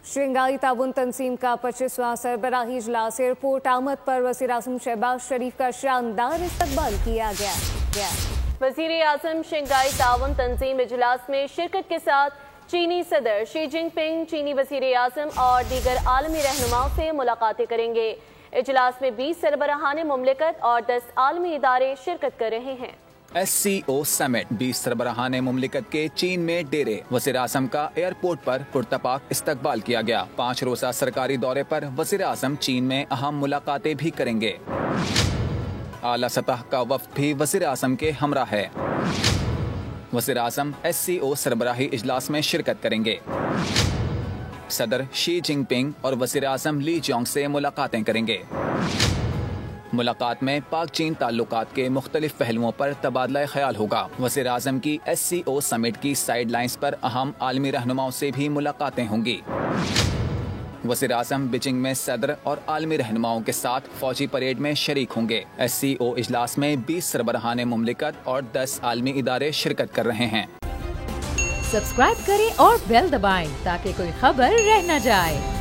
Shanghai ताउन तंजीम का 25वां सरबराही इजलास एयरपोर्ट आमद पर वज़ीर आज़म शहबाज शरीफ का शानदार इस्तकबाल किया गया। वज़ीर आज़म शंघाई ताउन तंजीम इजलास में शिरकत के साथ चीनी सदर शी जिनपिंग, चीनी वज़ीर आज़म और दीगर आलमी रहनुमाओं से मुलाकातें करेंगे। इजलास में 20 सरबराहान मुमलिकत और 10 आलमी इदारे शिरकत कर रहे हैं। SCO समिट 20 सरबराहान मुमलिकत के चीन में डेरे। वज़ीर आज़म का एयरपोर्ट पर पुरतपाक इस्तकबाल किया गया। 5 रोज़ा सरकारी दौरे पर वज़ीर आज़म चीन में अहम मुलाकातें भी करेंगे। आला सतह का वफ्द भी वज़ीर आज़म के हमरा है। वज़ीर आज़म SCO सरबराही इजलास में शिरकत करेंगे। सदर शी जिनपिंग और वज़ीर आज़म ली जोंग से मुलाकातें करेंगे। मुलाकात में पाक चीन ताल्लुकात के मुख्तलिफ पहलुओं पर तबादला ख्याल होगा। वज़ीर आज़म की SCO समिट की साइड लाइन्स पर अहम आलमी रहनुमाओं से भी मुलाकातें होंगी। वज़ीर आज़म बीजिंग में सदर और आलमी रहनुमाओं के साथ फौजी परेड में शरीक होंगे। SCO इजलास में 20 सरबराहान मुमलिकत और 10 आलमी इदारे शिरकत कर रहे हैं। सब्सक्राइब करें और बेल दबाएं ताकि कोई खबर रह न जाए।